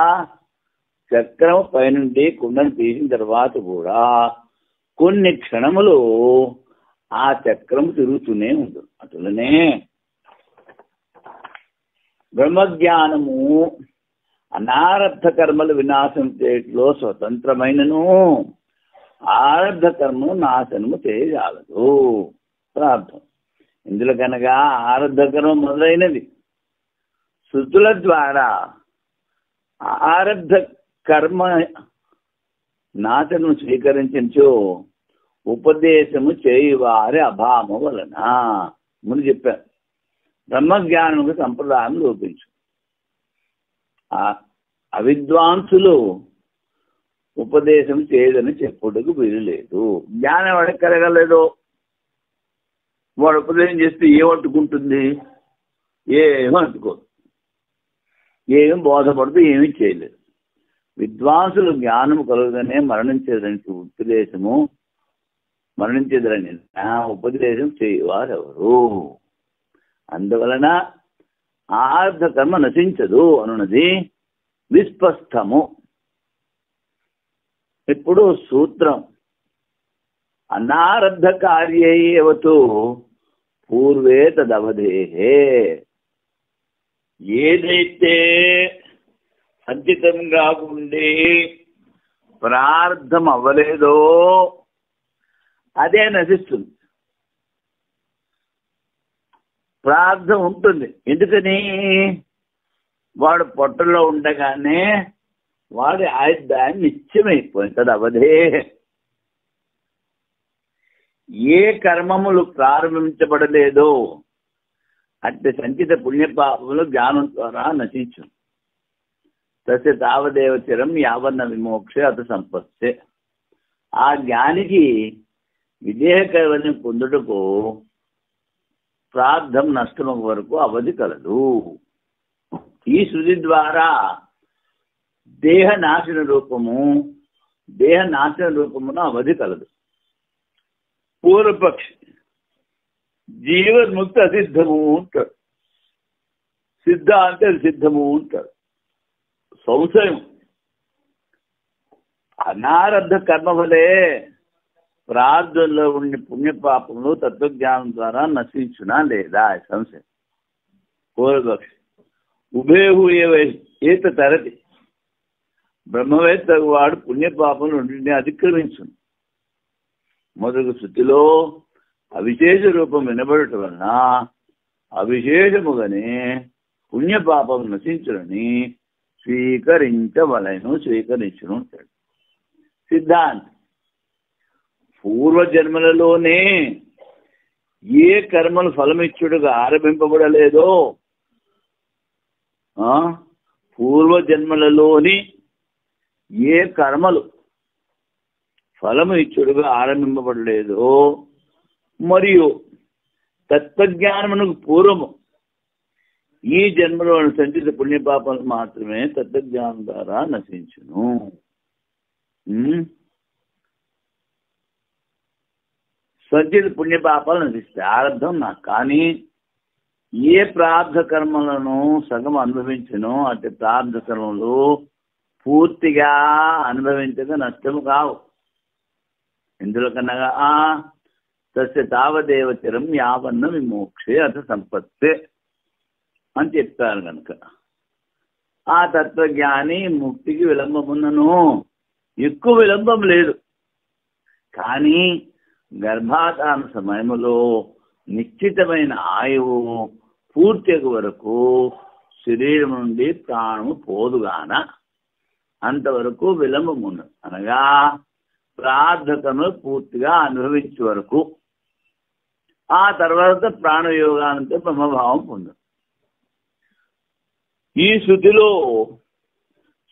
చక్రం పైనుండి కుండను తీసిన తర్వాత కూడా కొన్ని క్షణములు ఆ చక్రం తిరుగుతూనే ఉంటుంది. అట్లనే బ్రహ్మజ్ఞానము అనారబ్ధ కర్మలు వినాశం చేయట్లో స్వతంత్రమైనను ఆరబ్ధ కర్మను నాశనము చేయజాలదు. ప్రార్థన ఇందులో కనుక ఆరబ్ధ కర్మ మొదలైనది శృతుల ద్వారా ఆరబ్ధ కర్మ నాశనము స్వీకరించో ఉపదేశము చేయువారి అభావం వలన ముందు చెప్పారు. బ్రహ్మజ్ఞానముకు సంప్రదాయం లోపించు. అవిద్వాంసులు ఉపదేశం చేయదని చెప్పుటకు వీలు లేదు. జ్ఞానం వాడికి కలగలేదు. వాడు ఉపదేశం చేస్తే ఏమట్టుకుంటుంది? ఏమీ అంటుకోదు, ఏం బోధపడుతూ ఏమీ చేయలేదు. విద్వాంసులు జ్ఞానము కలుగుదనే మరణించేదానికి ఉపదేశము మరణించేదని ఉపదేశం చేయవారెవరు? అందువలన ఆర్ధ కర్మ నశించదు అనున్నది విస్పష్టము. ఇప్పుడు సూత్రం అనారబ్ధ కార్యేవతు పూర్వే తదవధేహే. ఏదైతే సంచితం కాకుండి ప్రార్థం అవ్వలేదో అదే నశిస్తుంది. ప్రార్థం ఉంటుంది. ఎందుకని? వాడు పొట్టలో ఉండగానే వాడి ఆయుర్దాయం నిత్యమైపోయింది. అది అవధే. ఏ కర్మములు ప్రారంభించబడలేదో అంటే సంచిత పుణ్యపాపములు జ్ఞానం ద్వారా నశించు. తస్య తావదేవ చిరం యావన్న విమోక్ష అత సంపత్తే. ఆ జ్ఞానికి విదేహ కైవల్యం పొందుటకు ప్రార్థం నష్టము వరకు అవధి కలదు. ఈ శృతి ద్వారా దేహ నాశన రూపమున అవధి కలదు. పూర్వపక్షి జీవన్ముక్తి అసిద్ధము అంటాడు. సిద్ధ అంటే అది సిద్ధము అంటాడు. సంశయం. అనారబ్ధ కర్మఫలే ప్రార్థనలో ఉండి పుణ్యపాపములు తత్వజ్ఞానం ద్వారా నశించునా లేదా? సంశయం. పూర్వపక్షి ఉభేహు ఏత తరతి. బ్రహ్మవేత్త వాడు పుణ్యపాపములు రెండింటిని అతిక్రమించును. మొదటి శృతిలో అవిశేష రూపం వినబడటం వలన అవిశేషముగానే పుణ్యపాపం నశించునని స్వీకరించును అంటాడు. సిద్ధాంతం పూర్వజన్మలలోనే ఏ కర్మలు ఫలమిచ్చుడుగా ఆరంభింపబడలేదో, పూర్వజన్మలలోని ఏ కర్మలు ఫలము ఇచ్చుడుగా ఆరంభింపబడలేదో మరియు తత్వజ్ఞానమునకు పూర్వము ఈ జన్మలో సంచిత పుణ్యపాపాలు మాత్రమే తత్వజ్ఞానం ద్వారా నశించును. సంచిత పుణ్యపాపాలు నశిస్తాయి, ఆరంభం నాకు. కానీ ఏ ప్రార్థ కర్మలను సగం అనుభవించను అటు ప్రార్థ కర్మలు పూర్తిగా అనుభవించక నష్టము కావు. ఇందులో కన్నా తస్య తావదేవ చిరం యావన్న విమోక్షే అత సంపత్తే అని చెప్తారు కనుక ఆ తత్వజ్ఞాని ముక్తికి విలంబమున్నను. ఎక్కువ విలంబం లేదు. కానీ గర్భాధాన సమయంలో నిశ్చితమైన ఆయువు పూర్తి వరకు శరీరం నుండి ప్రాణము పోదుగాన అంతవరకు విలంబమున్నది. అనగా ప్రార్థకను పూర్తిగా అనుభవించే వరకు. ఆ తర్వాత ప్రాణయోగానంతో బ్రహ్మభావం పొందు. ఈ శృతిలో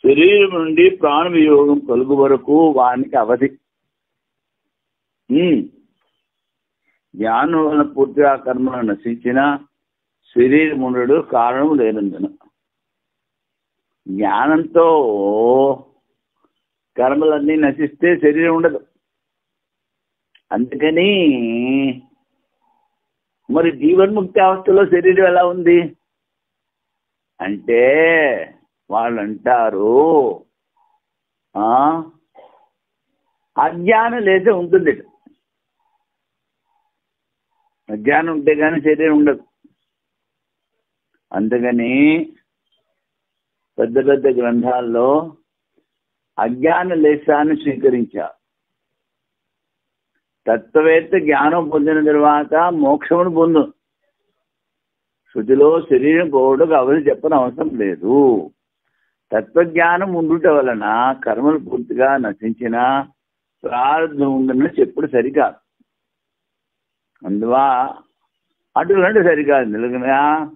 శరీరం నుండి ప్రాణవియోగం కలుగు వరకు వానికి అవధి. జ్ఞానం వలన పూర్తిగా కర్మను నశించిన శరీరం ఉండడు కారణం లేనందున. జ్ఞానంతో కర్మలన్నీ నశిస్తే శరీరం ఉండదు. అందుకని మరి జీవన్ముక్తి అవస్థలో శరీరం ఎలా ఉంది అంటే వాళ్ళు అంటారు అజ్ఞానం లేదే ఉంటుంది. అజ్ఞానం ఉంటే కానీ శరీరం ఉండదు. అందుకని పెద్ద పెద్ద గ్రంథాల్లో అజ్ఞాన లేశాన్ని స్వీకరించారు. తత్వవేత్త జ్ఞానం పొందిన తర్వాత మోక్షమును పొందు. శృతిలో శరీరం పోవడానికి అవన్నీ చెప్పని అవసరం లేదు. తత్వజ్ఞానం ఉండుట వలన కర్మలు పూర్తిగా నశించిన ప్రారంభం ఉందని చెప్పుడు సరికాదు. అందువా అటువంటి సరికాదు. నిలకగా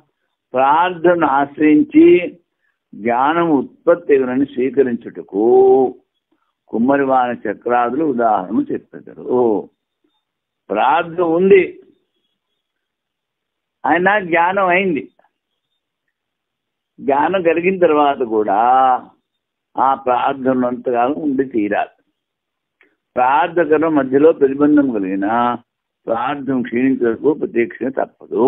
ప్రార్థనను ఆశ్రయించి జ్ఞానం ఉత్పత్తిని స్వీకరించుటకు కుమ్మరివాన చక్రాదులు ఉదాహరణ చెప్పారు. ప్రార్థన ఉంది, ఆయన జ్ఞానం అయింది. జ్ఞానం కలిగిన తర్వాత కూడా ఆ ప్రార్థన అంతకాలం ఉండి తీరాలి. ప్రార్థకర్మ మధ్యలో ప్రతిబంధం కలిగిన ప్రార్థం క్షీణించే వరకు ప్రత్యక్షణ తప్పదు.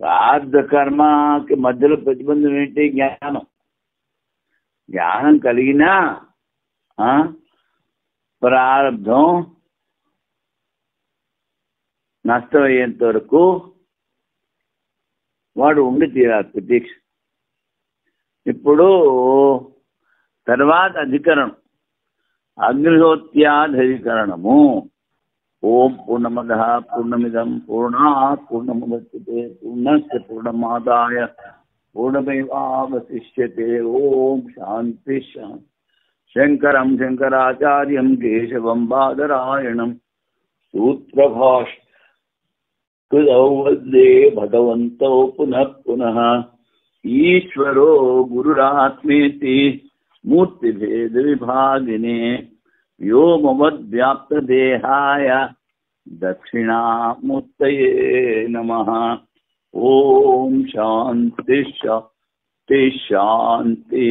ప్రార్థకర్మకి మధ్యలో ప్రతిబంధం ఏంటి? జ్ఞానం. జ్ఞానం కలిగినా ప్రారంధం నష్టమయ్యేంత వరకు వాడు ఉండి తీరాలి ప్రత్యక్ష. ఇప్పుడు తర్వాత అధికరణం అగ్నిహోత్యాధికరణము. ఓం పూర్ణమదః పూర్ణమిదం పూర్ణాత్ పూర్ణముదచ్యతే పూర్ణస్య పూర్ణమాదాయ పూర్ణమేవావశిష్యతే. ఓం శాంతి శాంతి. శంకరం శంకరాచార్యం కేశవం బాదరాయణం సూత్రభాష్కృతౌ వందే భగవంతౌ పునః పునః. ఈశ్వరో గురురాత్మేతి మూర్తిభేద విభాగినే వ్యోమవద్వ్యాప్తదేహాయ దక్షిణామూర్తయే నమః. ఓం శాంతి శాంతి శాంతి.